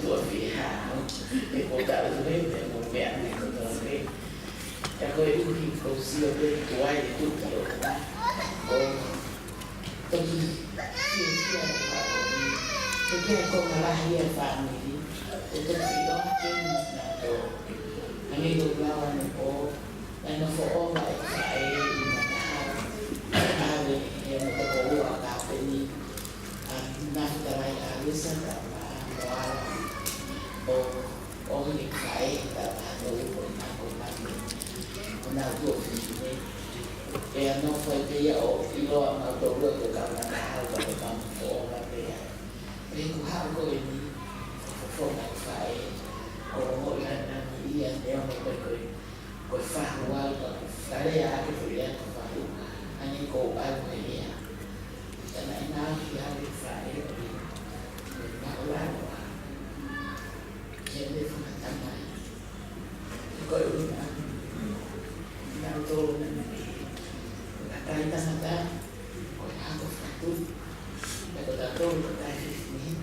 tua filha, e botar os bebês no governo, e tudo bem. Já foi o que conseguiu ver o ar e tudo que eu tá. Então, porque é como ela ria família, eu tô filho, tem na dor. A minha do lá no povo, mas não foi o vai sair e matar. Eu não tô com a capa ali. Na trabalho a lista da o que cai da do na tua filha e não foi dia o filho na tua do cara na alta do campo lá bem e com algo ali foi vai o molha na minha eu não foi com farro alto faria que foi a farro ani com algo ali também não que a vai na lá que ele foi também coi não estou kaya tanda ko ako fatu pero dato ko tayo ni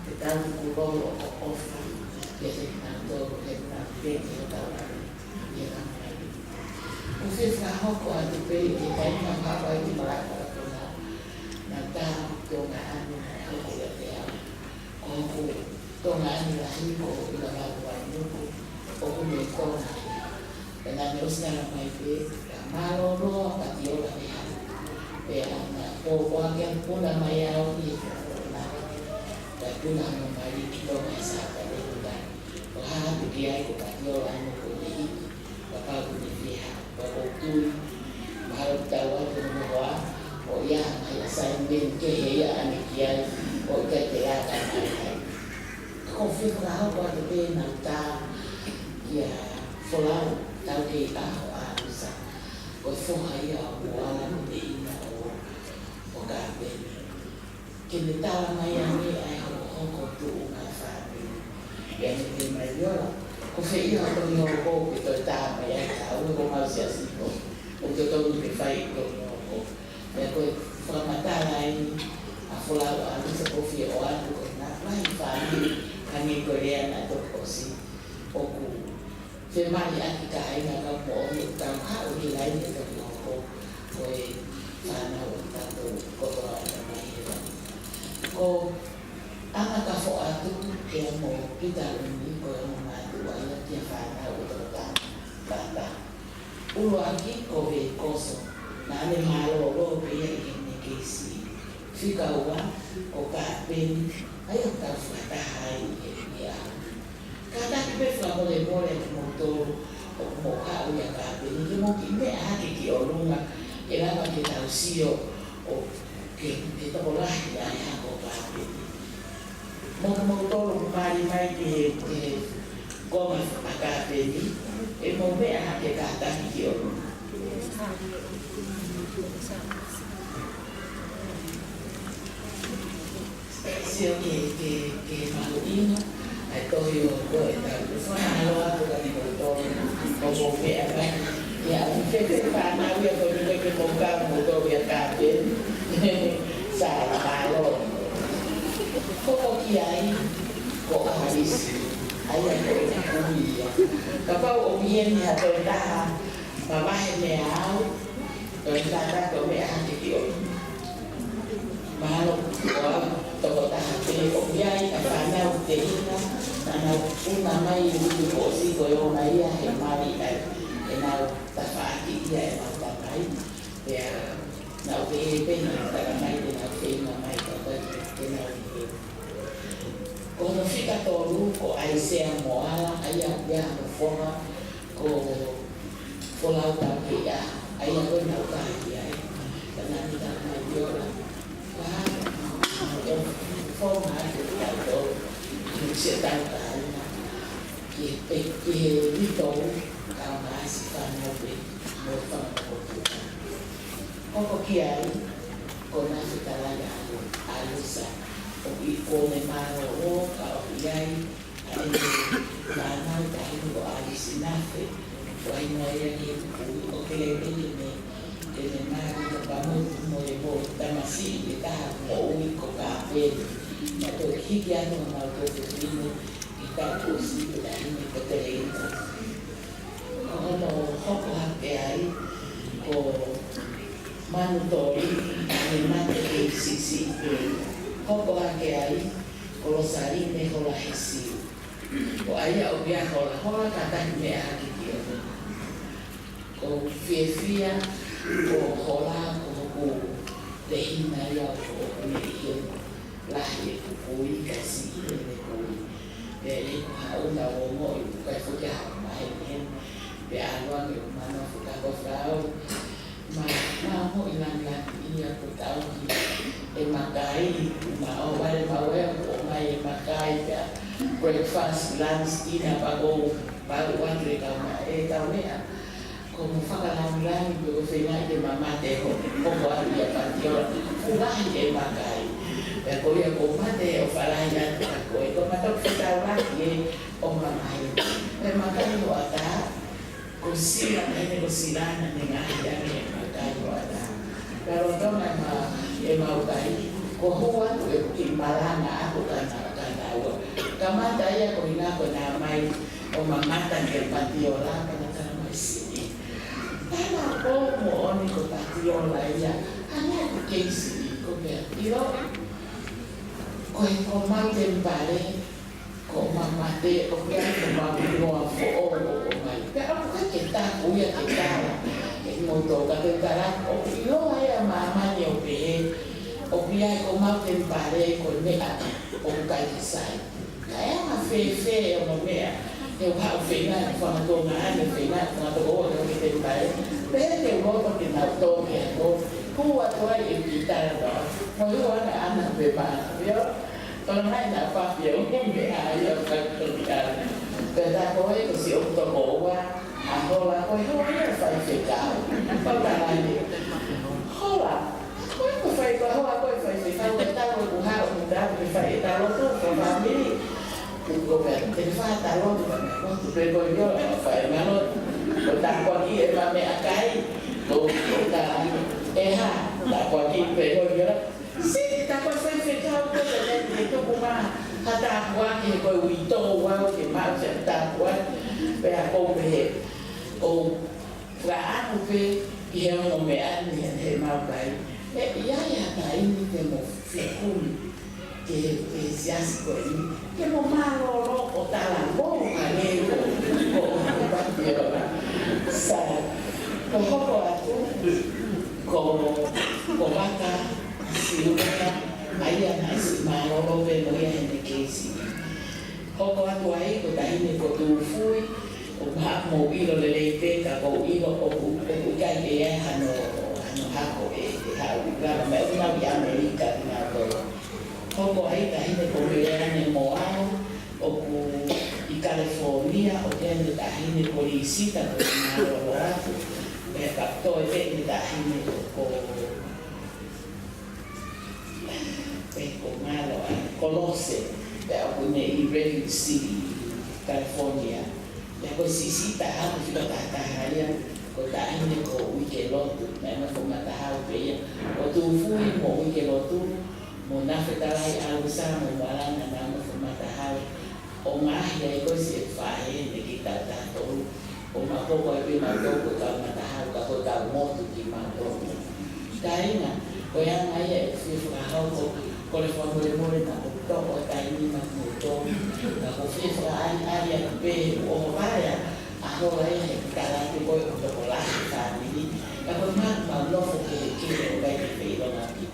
kita kulo o ofa kasi nanto kita dito tawa ya kamay kasi sa ako at pe kay mapapay di maraka ko na nagta ko nga ano ako ya ko to nga ni lahi ko ilagawa niyo ko may ko na dengan terusnya ramai itu malu loh patio latihan yang pokok yang pun namanya ini dan pun namanya kita masa pada bulan wah dia ikut patio anu ini bapak punya pihak bapak tu malu tahu tu bahwa oh ya saya ingin kehaya anak dia oh kecelakaan konflik rau pada penata ya fulau tao kỳ tao sa có phong hay qua lắm đi nào có cả bên khi người ta làm ai ai không có trụ mà phải để thì mày nhớ là có phải là tôi nhiều cô thì tôi ta mà ai thảo với cô mau sẽ gì cô tôi bị phải cô để cô phần mà ta này phụ lao ở cái số phiếu ở cô na phải phải anh ấy cô đen là tôi có gì cô phía mai thì anh cái là các bộ những tàu khác ở đây lấy những tàu nhỏ rồi và nào tàu đồ có gọi là này rồi cô anh là các phụ anh cũng kéo một cái tàuนี้cô mà tụi anh là chia phải nào tàu ta ulo aqui cô về cô số là nên mà lo bây giờ những cái gì phi cầu quá cô cả bên ấy ông tàu phải ta hai cái kada kipefa mole moto moka uya kape ni mo kimbe haki ki olunga era ba ke tausio o ke to bola ya ya ko kape mo to lo mari mai ke goma akape ni e mo be haki ka ta ki olunga sio que malino tôi rồi số hai lo tôi là tôi một mẹ này nhà cái pha nào bây tôi đi cái mông cao một tôi việc cả đến xài là ba rồi có kia ấy có ai là tôi cũng gì các bác ông yên nhà tôi ta mà ba mẹ áo tôi ta có mẹ hàng kiểu mà tôi ta thì ông dây các bạn nào thì nào cũng là mấy người cổ sĩ của ông ấy hiện mai đi này thì nào ta phải chỉ vậy mà ta thấy thì nào thì bên này ta là mấy thì nào thì mà mấy có cái nào thì còn nó phải các tổ lúc của ai xem mỏ ai ya một phong cô lao ta thì ai có nào ta thì ai cho nên ta phải vô là quá trong phong hả thì tạo độ mình sẽ tăng tại cái lý tố cao mà sẽ phản hồi về một phần của chúng ta có kia ấy có năng sẽ ta là ai sa có bị cô này mà nó có dây ai là nói cái của ai xin nát thì quay ngoài ra thì ok cái gì này thì mình mang được cả một ta mà xí người ta ngủ có cà phê mà tôi khi ra mà tôi được đi kita kusi dan berterima. Kalau hok hakai ko manutori memang sisi hok hakai kalau sari me hola hesi. Ko aya obia hola kata me haki dia. Ko fia ko hola ko lehina ya ko me lahir kui kasih kui dari kau tahu mau itu kayak fuka main biarlah yang mana fuka kau mau hilang ini aku tahu makai mau main makai ya breakfast lunch dinner baru antri kau tahu ni como fala lang do final de mamá de como había partido fuga de makai ko ya ko mate o fala ya ko matok kita lagi o mamai makai lo ata ko sila na ko sila na nga ya makai lo ata pero to na utai ko huwa ko imalana ako kana kamata ya ko ina ko na mai o mamata del patiola kana Tana ko mo oni ko patiola ya hanya ko kesi ko bertiro ko mate pare ko mamate ko ya ko mamino fo o mai pero ko kita ko ya kita mo to ka kara o ilo ya mama ni o pe o ya ko mate pare ko me a o ka sai kaya ma fe o me eu hau whenga whangatonga ane whenga whangatonga o te te pai pēr te roto ki nau tōki anō kua toa i ki tāra no mo iwa na ana pe mana vio tōna mai na whawhia o me a ia whakatoki ana pēr koe ko si o toko oa a hola koe hoa ia whai whekau whakarani hola koe ko whai koe hoa koe whai whekau e tāro ku hao mu tāro ki whai e tāro tō ko whamiri Go back. In fact, I want to pay for your fire. But that one here, if I may, a guy, go down. That one here, pay for your. See, that was when they talk to the lady, they took uma. Had that one here, go we don't want to mouse and that one. Where I over here. Oh, where I will pay, here on me and him out by. Yeah, I need them of que se hace por ahí, que lo malo, loco, talambón, amigo, como vaca, silvana, ahí anasi, malo, lo veo ya en el que sí. Como ando ahí, que ahí me cotu fui, o más movido de leite, que movido o que ya no hago, claro, me una vía América, no Como ahí tahine ko veane moao o ku i California o tene tahine ko lisita ko na lorato me capto e tene tahine ko malo Colosсе o ne i Redwood City California ya ko sisita ha ko ta haya ko tahine ko wikelotu me ko mata ha pe o tu fui mo wikelotu Munafetalai alusa membalang nama pematahal omahnya itu si fahe kita tahu omako kau itu mato kau matahal kau tahu mau tu di mato karena kau yang ayah si fahau kau lepas boleh nak tahu kau tadi mato kau si fahai ayah pe omaya aku ayah kalau tu kau untuk olah tadi kau mak malu fokus kiri baik pe lagi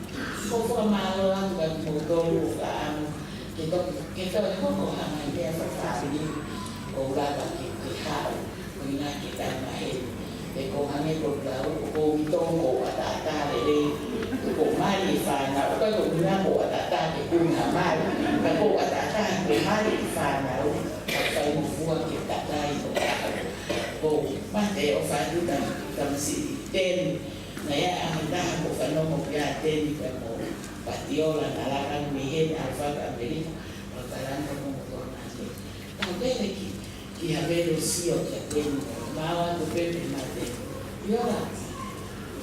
Kau malu lah bukan motor bukan kita kok hanya dia berfasi kau dapat kita punya kita main kau hanya kau itu kau ada kau mari fana kau punya kau ada kau mari kau ada kau mari fana kau buat kita lain kau mati ofan itu dan si ten Naya anda bukan nomor yaten kamu patiola nalakan mihen alfa Amerika bakalan kamu motor nanti. Tapi lagi kia belo sio yaten mawa tu pepe mate. Yola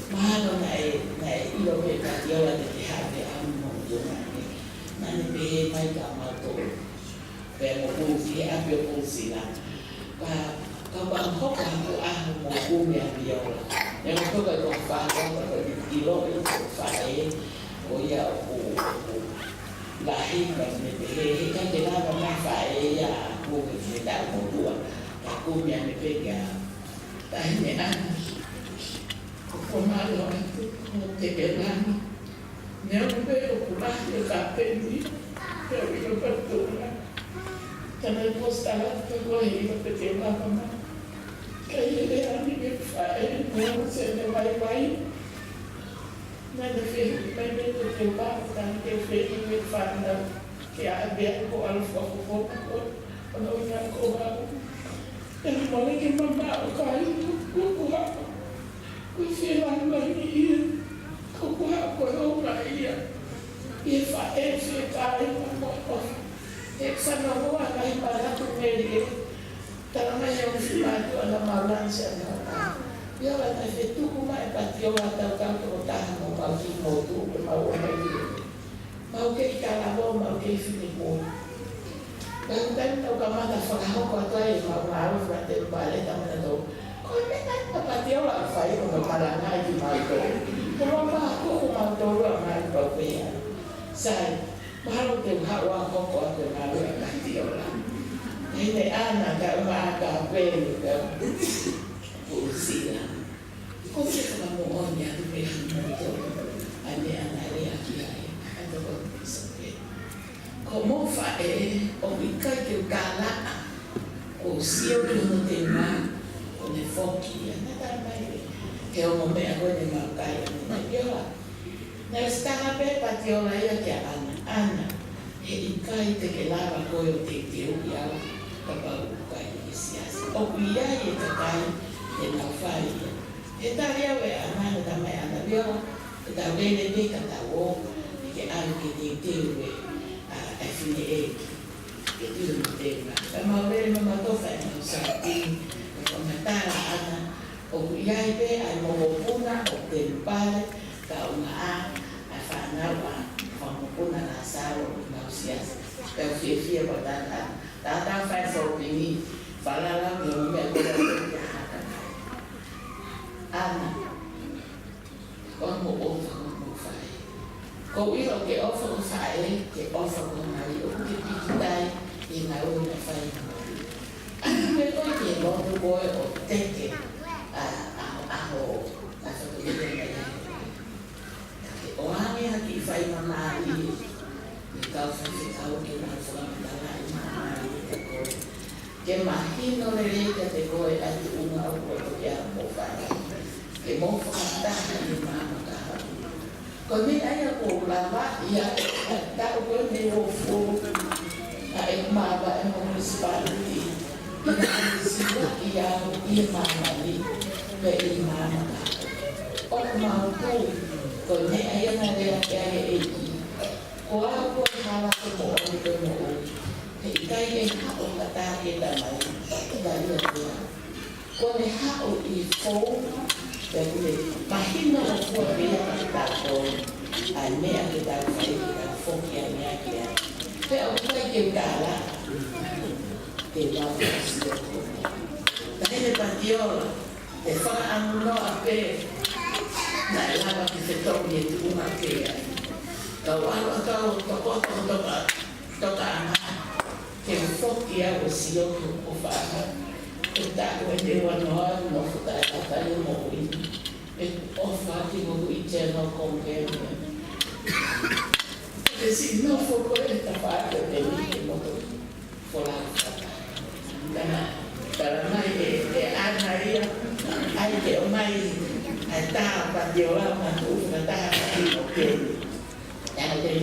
mahalo na ilo pe patiola de kihabe amu motor nanti. Nani pe mai kamato. Pero kufi pio pulsina. Ka hoka ko mo kumia biola. E mo toka ko fa ko ilo ko fa o ia o la hinga me he ka te lava ma fa ia ko me da mo tua. Ka kumia me pega. Tai me ana. Ko malo ko te belani. Neo me o kula e ka pendi. Pero yo perdona. Kana postala ko ko e ko te lava ma. Kaya dia ni fae mo se ne vai na de fe mai me te ba tan ke fe ni fa na ke a be ko al ko no ya ko ba e mo le ke mama o kai ko ko fe la ma ni ko o ba ia e fa e fe kai mo ko e fa no wa kai para ko me Tara mai au filmado ana malança na. Eu até fe tu como é patio até o campo tá no palco moto, mau mai. Mau que calabo, mau que filmo. Dan o kamada fala ko atai mau frente vale tamana do. Ko me na patio la fai no malanga di mai ko. Ko ma ko ma do la mai ko pe. Sai, mau te hawa ko ko te mau patio la. Ini anak tak makan beli kan, pusing. Kau cakap kamu orangnya tu beli motor, anak dia kiai, ada orang bising. Kau mau fae, obikai tu kalah, kau siap tu tema, kau ni foki, anak tak baik. Kau mau aku ni makai, anak dia lah. Nah sekarang apa patiola ya dia anak, ikai terkelapa kau te ya. Kapag ukay isiyas. O iya ito kay inafay. Ita riyaw aman damay anabiyo. Ita wele di katawo. Ike ang kinitiwe. FNA. Ito yung tema. Kama wele mamatofa na sa ating komentara ana. O iya ito ay mamupuna o tempale kaungaan ay fanawa mamupuna na asawa na usiyas. Kaya fiya pagdadaan. Tata fai for me, falala yo me acuerdo de Ana, como como fai. Ko ilo ke ofo fai, ke ofo ko mai o ke pitai e na o me fai. Me ko ke lo do boy o teke a ho a so ke de o ami aki fai mama ni ka fai ka o ke na fo na que imagino le que te voy a una oportunidad que mo fata ni mama con mi ay ko lava ya ta ko ni wo fu ay mama en municipality sila ya mama ni pe mama o ma ko con mi ay na le ya o ako hala ko mo Ikai hao kata kita mai dari dia. Kau ni hao ifo dari mahina aku dia kita ko ane kita fai kita foki ane kita. Pero kai ke kala ke va pasio. Tadi le patio te fa anno ape na lava que se toque tu uma que. Kau toka que foque a você o fala que tá com ele no futa tá ali morrendo o fala que o ite não compreende se não for por esta parte dele não falar para mais anaria ai que mais tá para diola mas o tá aqui ok ela tem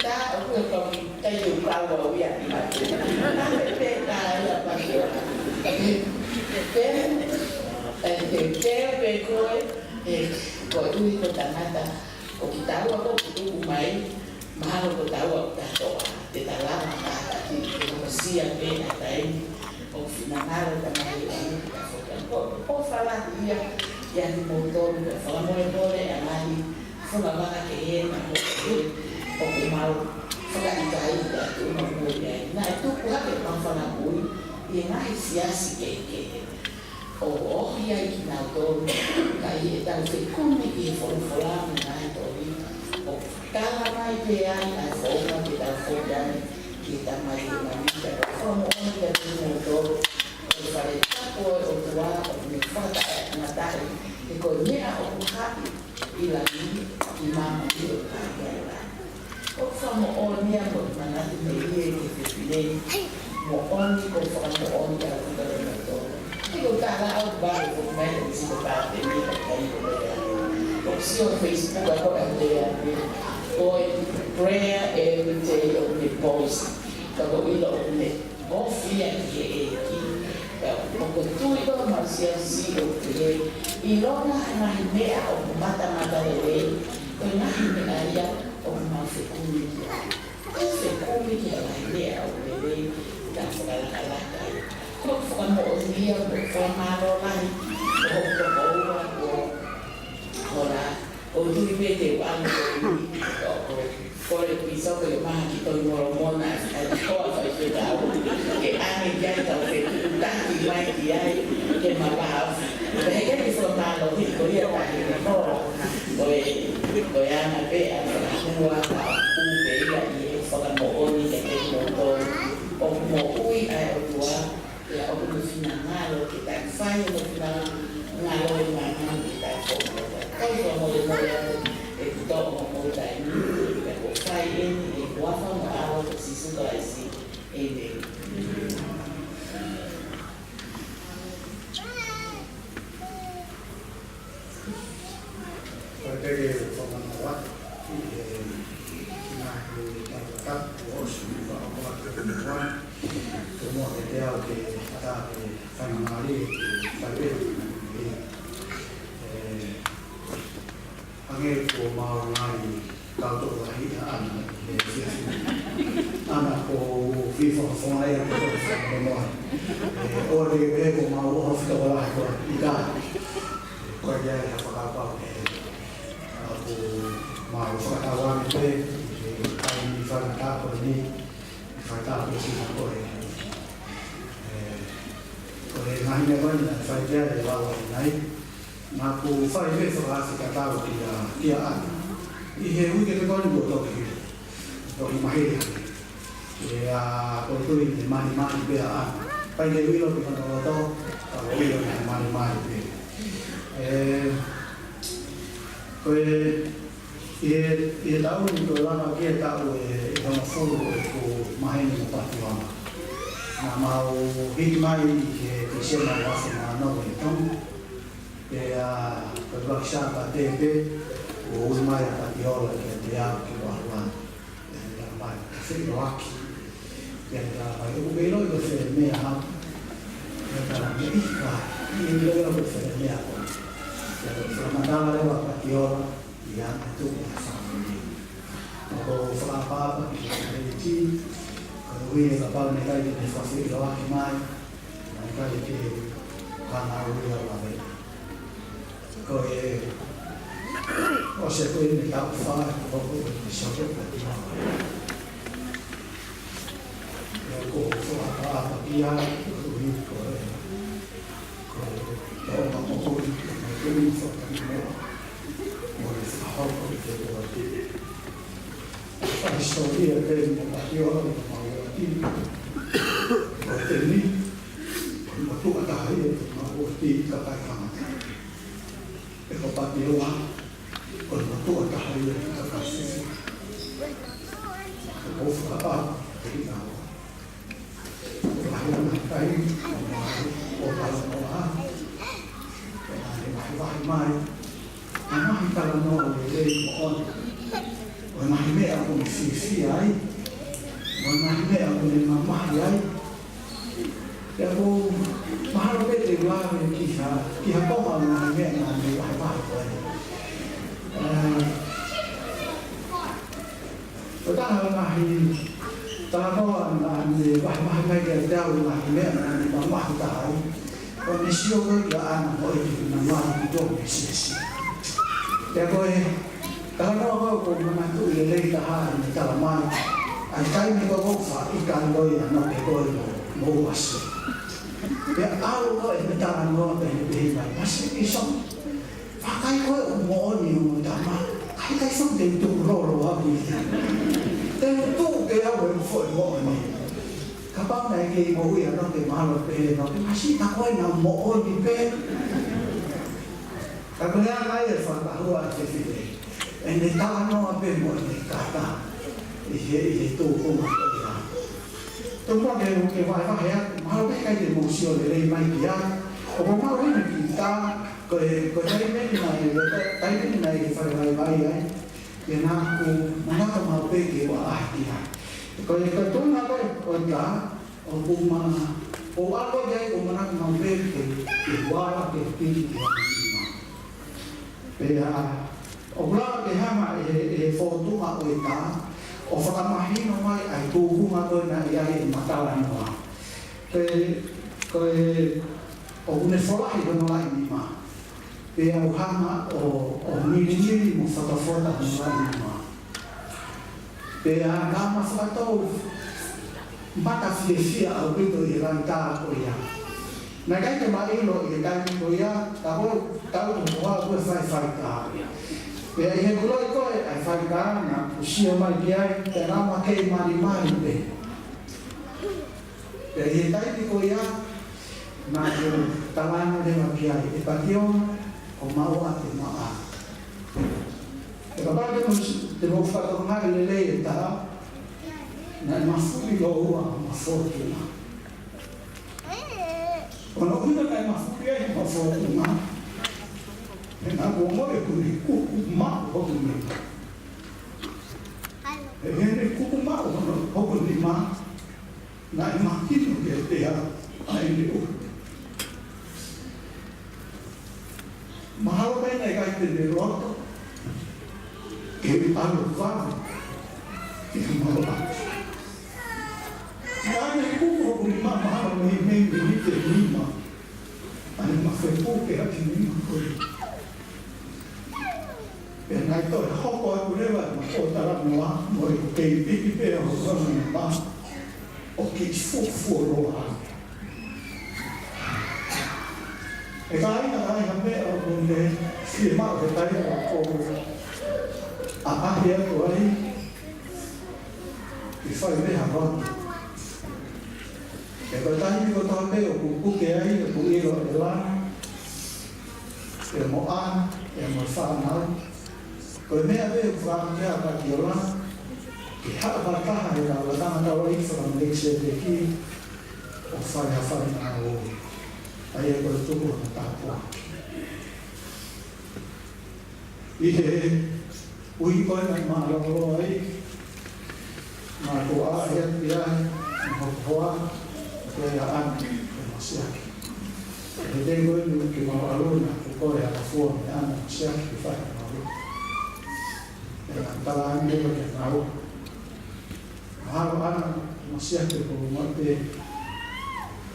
ta ở con tay dùng bao bầu vậy mà nó phải ta là bằng cái về coi gọi tôi con tặng ta còn kita tahu aku itu umai mahal ko tahu ta to te tala ta ti sia pe ta ini o final ta mai ko fala dia yang motor fala motor amali fala baka ke na o mau fala ikai ta tu no mo ya na tu ko ha ngai siasi ke o ia ki na to kai e tau te kumi ki whorofora ngai tori o kala mai pe ai ai whora ki tau whodane ki ta mai ki na mita o whomo oni ka tino to o whare tapo o tua o me whata e na tae e ko mea o kuhapi i la ni i mama i o kai ai o whamo onia mo manati me ie ki te pinei mo oni ko whamo oni ka kutare na to Io parlavo vari documenti si parte lì per sia Facebook poi prayer every day of the post dopo quello ne offia che poco tu io ma sia sì che il loro na idea o mata lei con na idea o ma fecuni che la idea o lei da la Como os dias formaram lá o tu vede quando por il piso che mangi con mormona cosa che da che anche già da tanti mai di ai che ma va perché mi formano di Corea dove hanno per una e fanno ogni che molto o como ui ai tua ya o no final que está fai no final ngalo i mana que está foco todo mo de e todo mo da ni que o fai e o afa no ao si su do asi e de porque como no va na ta o su va a como te ha que está fenomenal tal vez anche como mai tanto aí ana o vivo com a ela o de ver como o fica lá e cá quando é falar com o mal falar lá me tem aí falar cá por mim falar por cima por ngai me vai na fai dia de lawa nai na ku fai ve so ha se ka ta ki a i he ui ke ko ni to ki to i mai e a o tu i mani be a pai le ui lo ki no to a o i lo mani be ko e da un to la na ke ta o e no fo ko mai ni pa ti wa na mau hiki mai ke se mai wase na no e tom e a ko va chapa tebe o mai a tiola ke te a ki wa wa e la mai se no aki e la mai o velo e se me a e la me ka e lo lo se me a e la mandava le wa tiola e a tu sa ni o fa pa ki e ti we la pala ne kai ne fa se lo aki mai na kai ke kana o ya la ve ko e o se ko ne ta fa ko ko ne so ko ti ma ko fa pa ya ko ni ko ma ko ko ni fa ka ni mo le fa ho ko te ko ti fa storia del mo Oteni, waktu kata hari waktu kata kama, ekopati loa, waktu kata hari kata sisi, kof apa, kita, lahir nanti, opal loa, lahir mai, mana kita loa oleh mohon, mana me aku sisi ai. Mana me aku ni mama ai ya ko mahal pe te wa ki ha ko ma na me na ni wa ba ko ta ha na hi ta ko na ni wa ma me ke da wa me na ni mama ta ai ko ni sio ko ya ana ko na ma ni do ni si ya ko ta ko ma tu le ta ha ni ta ma ai kai mi ko fa I kan loi na ke ko mo was Ya au ko e ta no te mai mas e so pakai ko mo ni mo ta ma kai so te tu ro ha ni te tu ke a wo fo mo ni kapag na ke mo ya no te ma lo pe no te masi ta ko na mo ni pe ka ko ya ga e fa ba ho a te fi e ne ta no pe mo ni ka ta e tu ko ma tôi có điều cái vài phát hiện mà cái cái gì một siêu để đây mai kia ông mà cái này kita cái cái này cái này phải vài vài ấy thì nó cũng nó không hợp với cái vài ai thì cái tôi nó cái còn cả ông cũng mà ông ăn có cái ông mà nó không hợp với cái vài cái tin bây giờ ông là cái hai mà cái photo mà người ta o whakamahi no mai ai tūhunga koe na iai e matawana noa. Koe o une wholahi kono lai ni ma. Pe au hanga o niri mo whakawhota kono lai ni ma. Pe a ngāma whakatau mata whiawhia au pito i rai tā koe ia. Nā kai te mailo i kai ni koe ia, tā ho tau to hoa koe whai tā ia. Pea i he kuloi koe ai whaikana usio mai ki ai te rama kei mari mai pe. Pea i he taiti koe ia nā te talana rewa ki ai e pationa o maua te maa. E kapara te mo whakarongai lele e tā nā i mawhuri o ua ma whotuna. O no una kai mawhuri ai ma whotuna. E nā kua moe kuri kuku mao hoku ni. E hene kuku mao hoku ni ma, nā i mahinu ke te ai ni u. Mahalo kai nei kai te ne roto, ke mi alo whāne, ke mao atu. Nā nei kuku hoku ni ma mahalo mei ni te nima, ai mawhepo ke ati nima kore. Pea ngai toi hoko e kurewa e mako tara noa mo e kei piki pea o kona ni ma o ki fufu roa. E ka aina mea o kone si e mao ke tai o a ahi atu ai ki whai reha watu. E koe tahi ko taha pe o kukuke ai o ku iro e lana e mo ana e mo whanau. Koe mea veo whakakea paki o lana, ki haka parataha e rau, la tanga tau i whakamekse te ki o whai a whai ngā o. Ai e koe tuku na tāpua. I he ui koe mai mā rau ai, mā ko a e ati ai, mā hoa, koe a ani, koe masiaki. E te koe ni ki mā aluna, koe a kafua me ana masiaki ki whai ngā o. Tala ane ko ke tau. Mahalo ana masia ke ko mate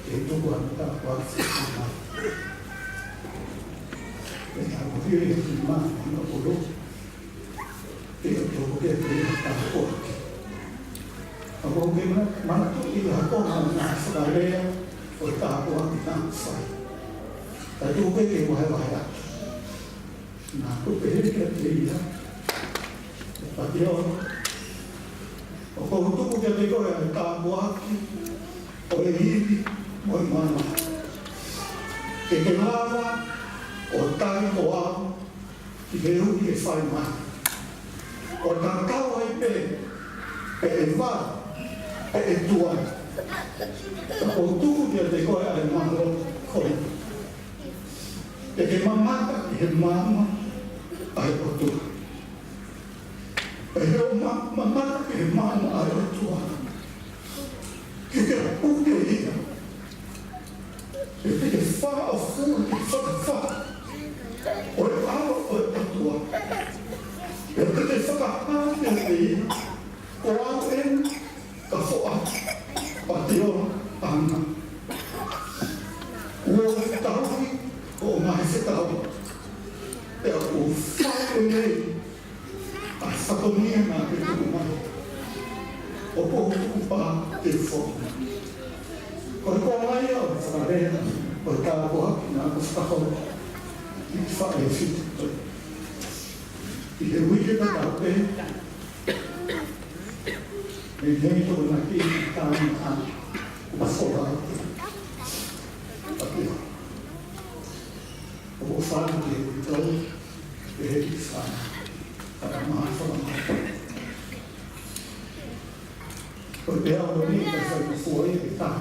ke tuku ana ta kwa fuma. E ta ko fie ki ma no polo. Ke to ko ke ta ko. Ako ke mana to i ha ko na sa le o ta ko ki ta fa. Ta tu ke ko ha ha. Na ko pe ke te ia. Patio, o ko tuku ke te koe ai tā moaki, o e hiwi, mo i mana. Ke ke lava, o tai ko au, ki me ui e whai mai. O tā tau ai pe e wā, pe e tuai. O tuku ke te koe ai mahalo koe. Ke mamata ki he mama, ai o tuku. E heo mamata ke he mana ai o tuana. Ke puke ia. E te wha o furu ki whakawha. O e awa o e patua. E te whakahane te ia. O au en ka whoa. Patio ana. O e taui o mai whetau. E o whao nei. A whakamia nā te tuku mai. O pohuku pā te whokuna. Ko ko mai o sa re o ta ko na ko sa ko i fa e fit i he wiki ta ta pe e nei to na ki ta na ma so ba o fa ki to e he fa para ma fa ma o te ao ni ka sa ko foi e ta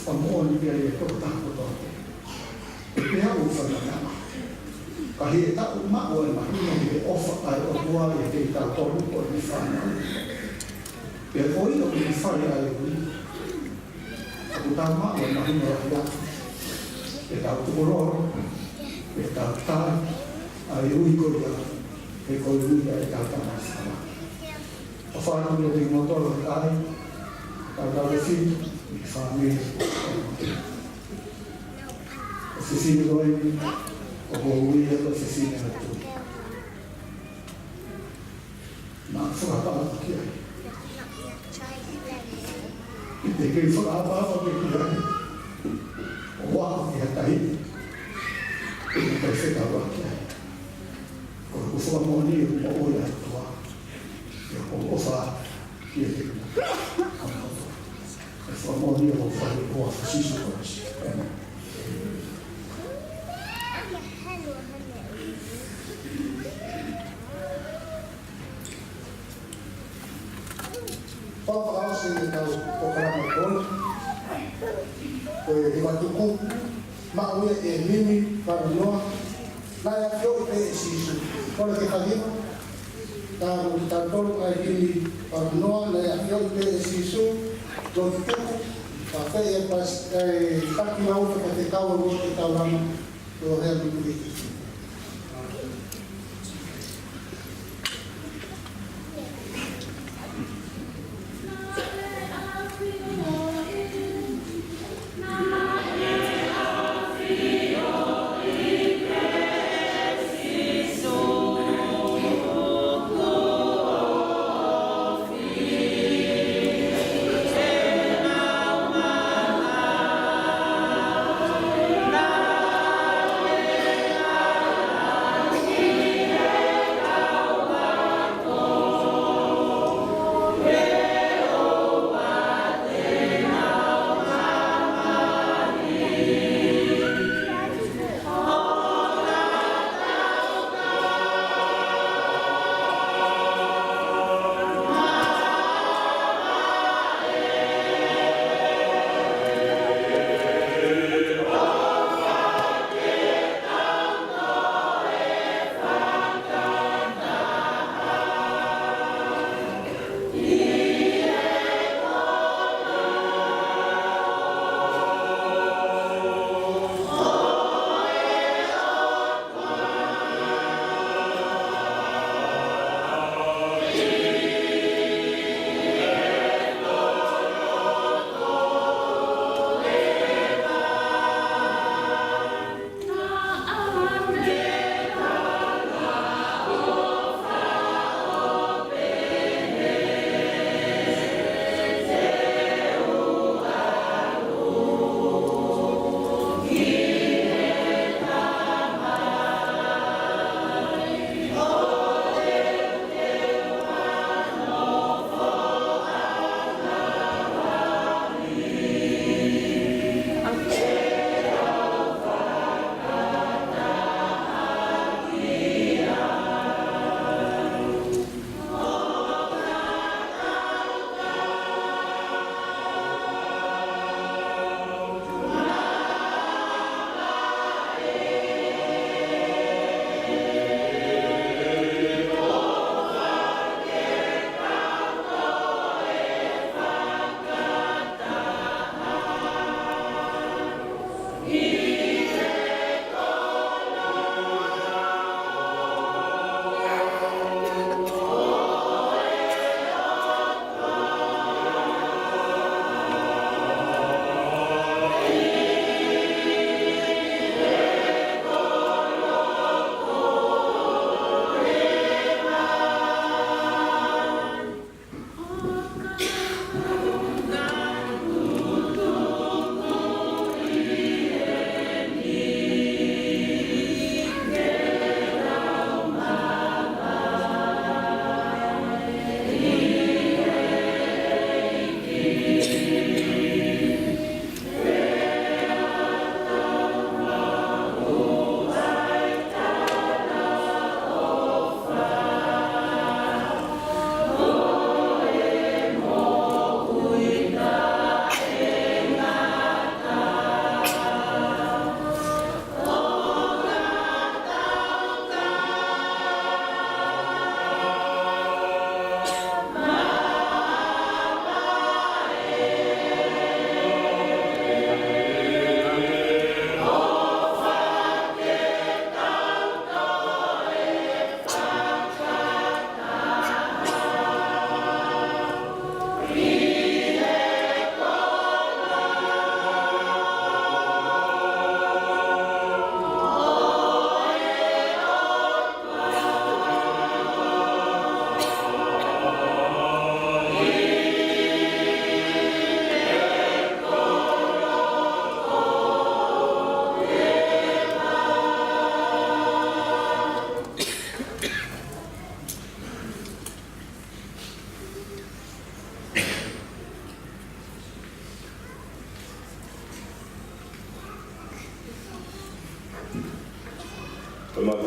famoni que ele toca todo e é o fanama kahi ta uma o ma ni ofa ai o boa e te ta todo o ni fana e foi o ni fana ai o ta ma o ma ni ya e ta o ro e ta ta ai o ko ya e ko lu ya e ta ta ma sala o fana ni de motor ai ta ta fi family oficina doi o boia da oficina na tu na fora para aqui e de que fora para aqui o uau que está aí e perfeita aqui o fora moni o olha tua o fora que é Famoni o fare boa fascista hoje. Papa house ni tau programa todo. E vai tu ma o e mimi para no. Na ya fio e si por que fazemos ta todo ai mimi para no na ya fio e si do tudo até é para que não fique até cá o outro está lá no real do político.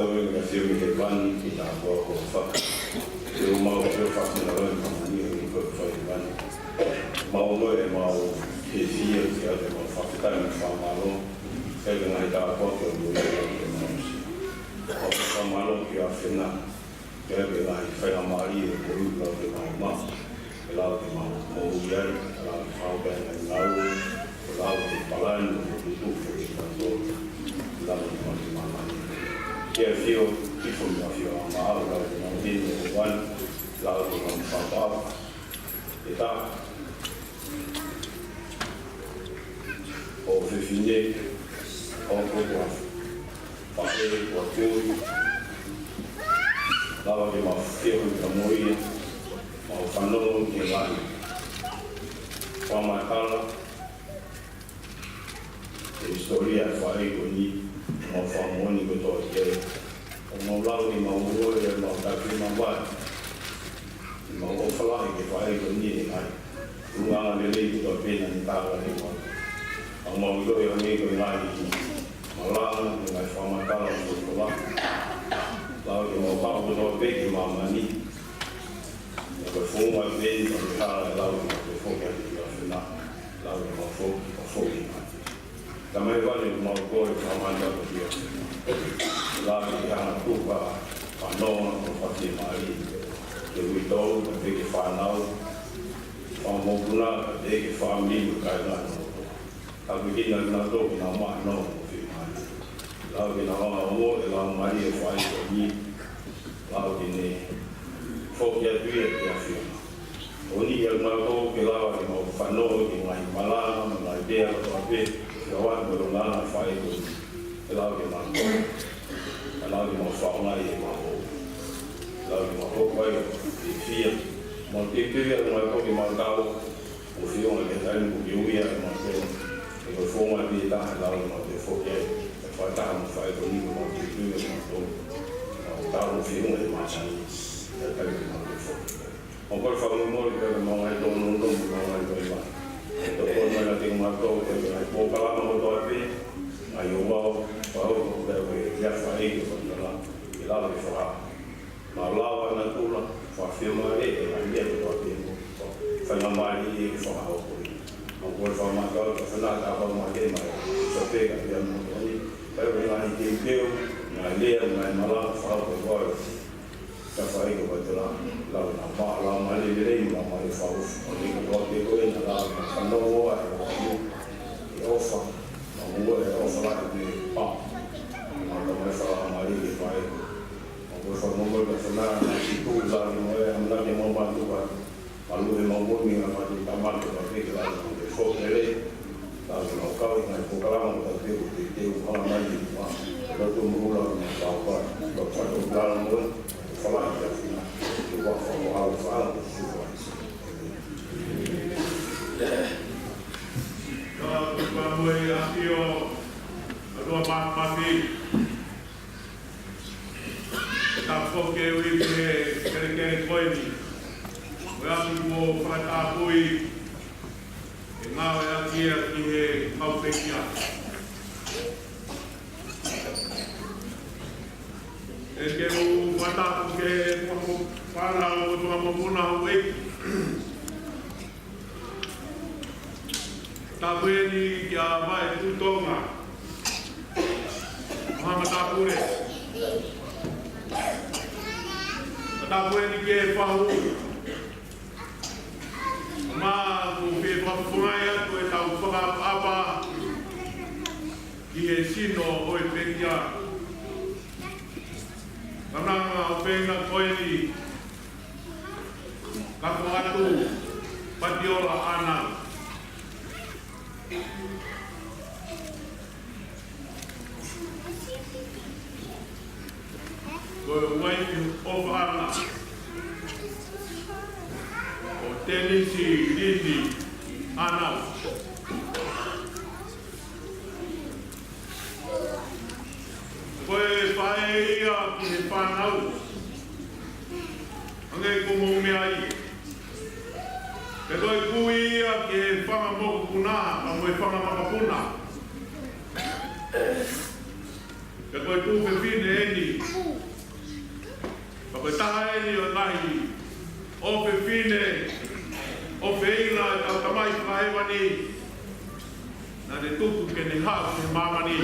tau e nga siu i te pani ki tā kua ko whaka. Te o mau te o whaka na roi mamani o i koe whai te pani. Mau no e mau he fia ki a te mau whakatai na whamalo. Kei ka ngai tā kua te o mui e te mau si. O te whamalo ki a whena. Kei ka ngai whaia maari e ko uka o te mau maa. E lau te mau mou iari, e lau te whaukai ngai ngau. E lau te palani o te tufu i tātou. E lau te mau te mamani. Kia whio, tifo mi a whio a maau, lau te mau tini o wani, lau te mau whapau. E tā, o whiwhine, o kukua, whae, o tūri, lau te mau whio i ka moia, mau whanongo ki lani. Whamatala, e historia e whae ko ni, mau whamoni ko toa kere. O mau lau ni mau uroe e mau taki mau wai. Mau ofalahi ke whae ko ni e ngai. Tunganga le lei ki toa pena ni tāra ni mau. Au mau uroe o ngai ko ngai ki. Mau langa ni ngai whamatala ko toa. Lau ki mau pao ko toa peki mau mani. E koe whunga i peni o ni tāra e lau ki mau te whokia ki ka whina. Lau ki mau whoki ngai. Ka mai wale mau koe whamanda ko kia. Lā ki hana kupa whanoa ko whati maari. Ke uitou ka peke whanau. Whamokuna ka peke whamimu kai ngāno. Ka pikina ki nā tōki nā maa no ko whi maari. Lā ki nā wanga omo e lā maari e whai ko ni. Lā ki ne whokia tuia ki a whiona. O ni e ngā tō ke lā ki mau whanoa ki ngai malanga, ngai bea ko a pe. Ka wai ko lana whai ko ni. E lau ke nā tō. E lau ke mau whaongai e mau hou. Lau ke mau hou kai e whia. Mau te tuia ngai koki mau tau. O whionga ke tainu ko ki uia e mau tō. E koe whongai pi e taha lau mau te whokia. E whai taha mau whai ko ni ko mau te tuia mau tō. Mau tau o whionga e māsani. E tainu ke mau te whokia. Mau koe whaunga mori kare mau ngai tōno nomu mau ngai koe mai. E tō kōna na te ngā tō te ngai pōkalama mo tō e ai o wau, wau ko te ia whae ko tala, i lawa i whaha. Ma lawa na tūla, whawhioma e ngai ia ko tō tēngu, whainga mai i e whaha o kori. Ma koe whamakau, ka whanaka a wau mai e mai, sa pēka pia mo tōni, kai o ngai te pēo, ngai lea, ngai malaka, whao ko wau. Ka whae ko tala, lawa na maa, lawa mai le rei, lawa mai e whao, o ni ko tō te koe, na lawa na whanongo ai, i ofa. Ua e o whalaka te pā. Nā ka mai whaka mai e whae. O koe whanongo ka whanara nā ki kūzari mo e hamna ke mau mātuka. Malu e mau mōni ngā pati tamatu ka peke lai mo te whokere. Tā ke mau kawi ngai whokarama mo ta teo te teo hana mai i wā. Rautu murula ngā tāwhai. Ka whato kāra mo e whalaka te whina. Ke wā whako hau whaala te whukai. Moe asio atua pāpati ta whoke ui ke kere koini o api mo whakāpui e ngāwe atia ki he maupekia e ke u watapu ke whārau o tua mokuna hui ta weni ki a vai tutonga. Mahama ta pure. Ta weni ke pahu. Ma ku pe pafunga tu e tau whaka apa ki e sino o e pekia. Kananga o penga koeni. Kako atu patiola ana. Koe waitu o whaana. O tenisi lini anau. Koe whae ia ki he whanau. Angai kumu mea i. Ke toi kui ia ki he whanga moku kuna, a moe whanga makapuna. Ke koe tū ke whine eni. Ka koe taha eni o nahi. O pe whine. O pe ina e tau tamai whahewani. Nā ne tuku ke ne hau ke mamani.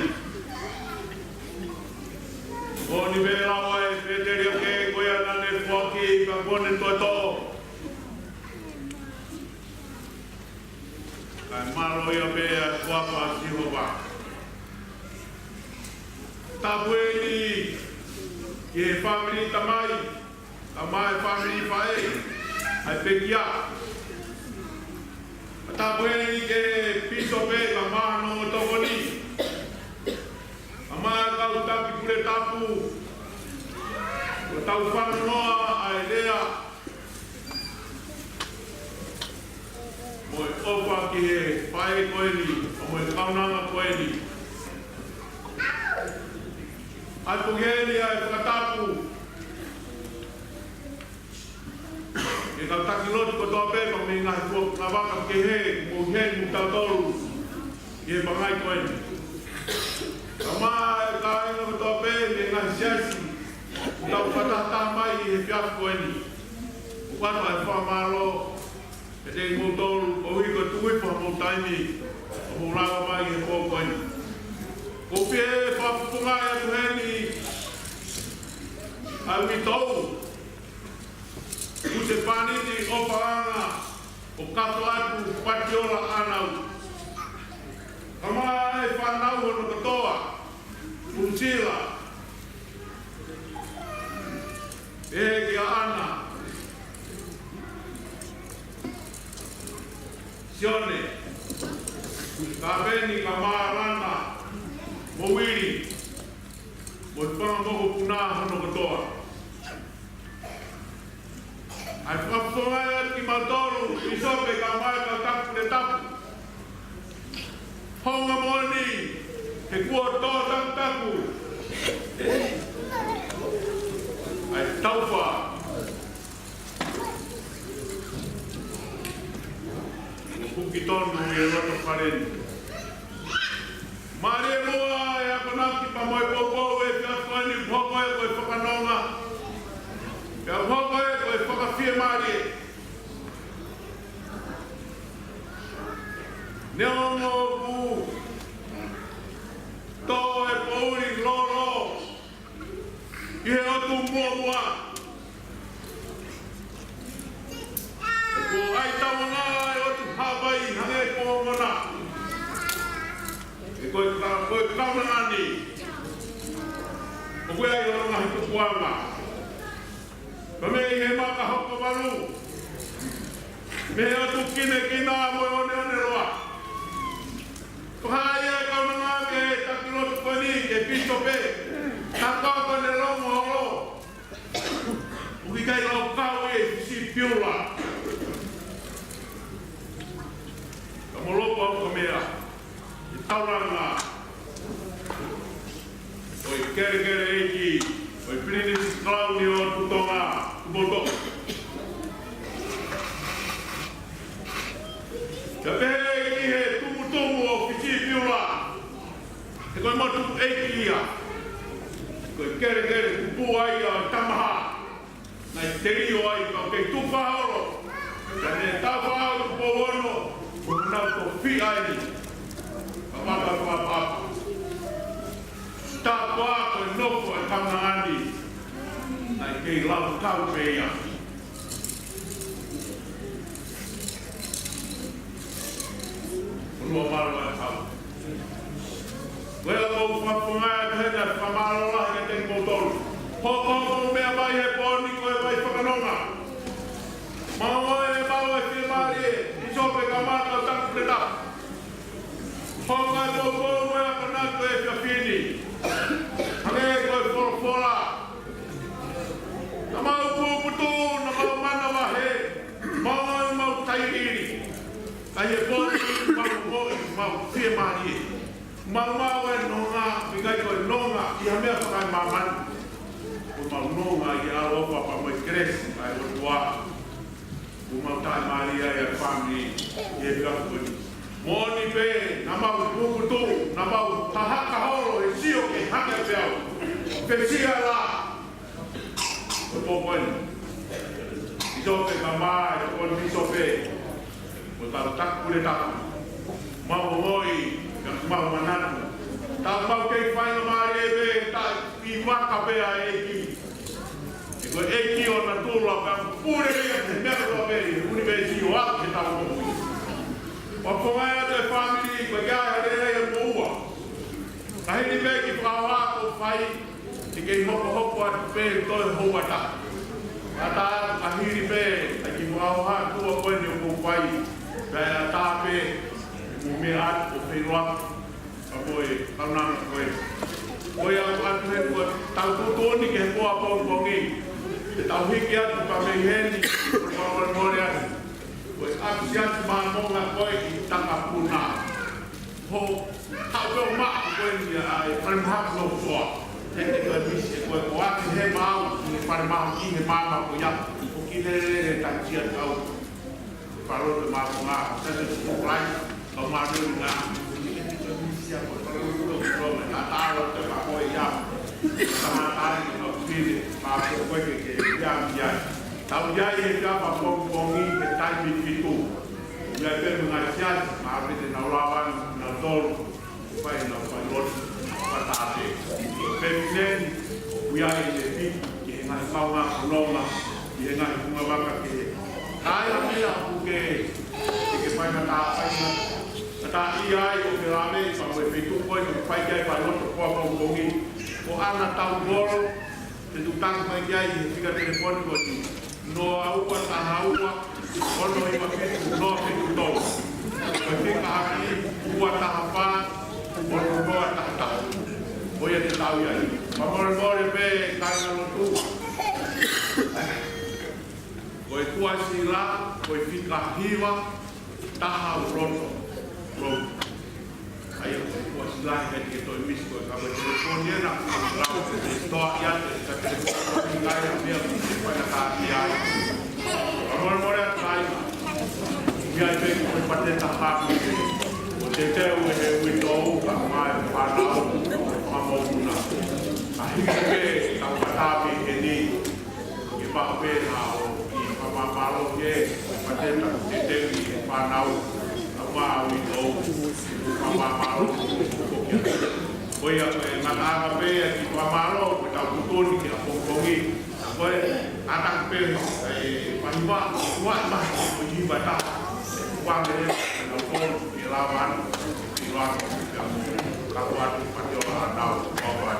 O ni me rawa e wheteria ke koe ana ne whaki ka kone toi tō. Kai maro ia mea kuapa Jehova. Tapu eni ki he whamiri tamai. Tamai whamiri whae. Ai pekia. Tapu eni ke piso pe ka mahano o tokoni. Amai kau taki kure tapu. O tau whamanoa ai lea. Moe opa ki he whae koeni. O moe kaunanga koeni. Ai pugeni ai whakatapu. E kau taki loti ko toa pepa me ngahi kua ngā waka ke he, mo he mu tau toru. I he pangai koeni. Ka maa e ka inga ko toa pe me ngahi siasi. Tau whatata mai i he whiafu koeni. Ukwana e whamaro. E te mo toru o hiko tuipa mo taimi. O mo rawa mai i he kua koeni. Ko pie whapupunga e tu heni. Ai mi tau. Ku te panini o paranga. O kato atu patiola anau. Kama e whanau hono katoa. Unsila. E kia ana. Sione. Ka peni ka maarana. Mowiri. Mo whanga moko puna hono katoa. Ai whakawhonga e ki mautoru, i sope ka mai ka tapu le tapu. Honga moni, he kua tō tapu tapu. Ai tauwha. Kuki tonu i e roto whareni. Mare moa e akonaki pa moe popo e whiakoeni poko e koe whakanonga. Pea poko e koe whakawhia mare. Neongo ku. Tō e pouri loro. I he otu mua mua. E ko ai tawanga e otu hawai hange kōngona. E koe kaunangani. O koe ai oronga hiku kuanga. Ka me i he maka hoko walu. Me he atu kine kina moe one one roa. Whakahai e kaunanga ke takirotu koni ke piso pe. Taka kone rongo holo. Uki kai lau kau e si piula. Ka molopo au ka mea. I tauranga. Oi kere kere eiki. Oi Prince Claudio Tutonga. Kuboto. Ka pehe i he tumutumu o kisi piula. Te koe motu eiki ia. Koe kere kere kupu ai a tamaha. Nai te rio ai ka kei tupa horo. Ka ne tau hao kupo hono. Unau ko fi ai. Ka mata kua papa. Tā kua koe noko e kaunangani. Nai kei lau kau peia. Unua maro e kau. Wela kou whapunga e kahena whamaro lahi ka te koutoru. Hoko mea mai he pōni koe mai whakanonga. Maunga e mau e whia maari e. I sope ka mātau taku te tapu. Honga e tō pōmu e akanako e whia whini. Hange e koe whorofora. Na mau pūputu, na mau mana wahe. Maunga e mau tairiri. Kai he pōni mau whia maari e. Mau e nonga, mikai koe nonga, i ha mea whakai mamani. O mau nonga i aropa pa moe kresi, ai o tua. O mau tai maria e a whamiri, e whiakoni. Moni pe, na mau puputu, na mau tahaka horo, e sio ke hake peau. pesia la. O pokon. Isope kamai, o isope. O tak kule tak. Mau moi, mau manatu. Tak mau kei whai na maare ebe, tak i waka pea eki. Eko eki o na tūla ka pūre mea te mea kua peri, universi o ake he tau komu. O kongai a te whamiri, kwa kia he rei e moua. Ka hini me ki whakawa ko whai, te kei hoko a te pē toi hoa ta. A tā ka hiri pē, a ki whakawa tua koene o kou whai. Kai a tā pē, mo mea atu o whenua. Koe, kaunanga koe. Koe au atu he koe, tau tūtoni ke he koa pōngi. Te tau hiki atu pa mei heni, koe mōre atu. Koe atu si atu maa monga koe ki taka puna. Ho, tau pēo maa koe ni ai, pare mahaku no soa. Tete koe misi, koe ko atu he mau, ni pare mahu ki he mama koe ya. Ko ki lere tai tia tau. Parote maa monga, tete kukurai, au maa reu ngā. Sia ko ko ko na taro te ka ko ya sama tari no pili pa ko ko ke ya ya tau ya ye ka pa ko ko ni ke tai mi pitu ya pe nga sia ma pe te na lawan na dol pa na pa lot pa ta te pe nen ya ye pi ke nga pa nga no ma ye nga ku ma ba ke ai ya ku ke pa na ta pa na ta ia o te rame pa mo e fitu ko i pai kai pa no ko pa ko ngi o ana tau goro te tu tang mai kai i fica telefone ko ni no au pa ta au pa o no i ma ke no te tu to ko te ka aki ua ta pa o no ta ta o ia te tau ia pa mo pe ka no tu ko e tua si la ko e fica hiwa ta ha roto Ayo, kuas lain kan kita mis ko kabar telefon dia nak lau stok ya ka telefon lain dia pada kaki ai. Amor ai. Dia pe ko pate tahap ni. O te we do ka mai pa lau amo una. Ahi ke ka patapi ini ke pa pe na o ki pa lo ke pate te pa lau wa we do pamalo ko ya na na pe ki pamalo ko ta tutoni ki a pongi ko atak pe panwa wa ma ko yi bata wa le na ko ki lawan ki wa ka wa pa yo na ko wa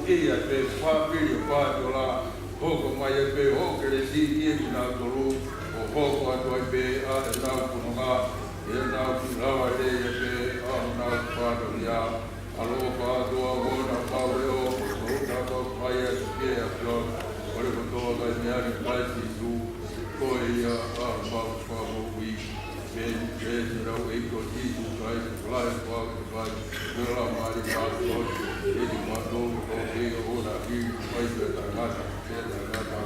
e a pe whapiri o whātola hoko mai e pe hoke le si i ki nā tolu o hoko atu ai pe a e nau punonga e nau ki rawa e pe a nau whātoli a alo whātoa hona pāweo o tāko mai e ke a pion o le kotoa kai mea ni kai si tu ko e ia a mau whāmo ui pe rau e ko titu kai lai whāko kai nera mai whātoa e ni mato o e o na ki mai pe tangata pe tangata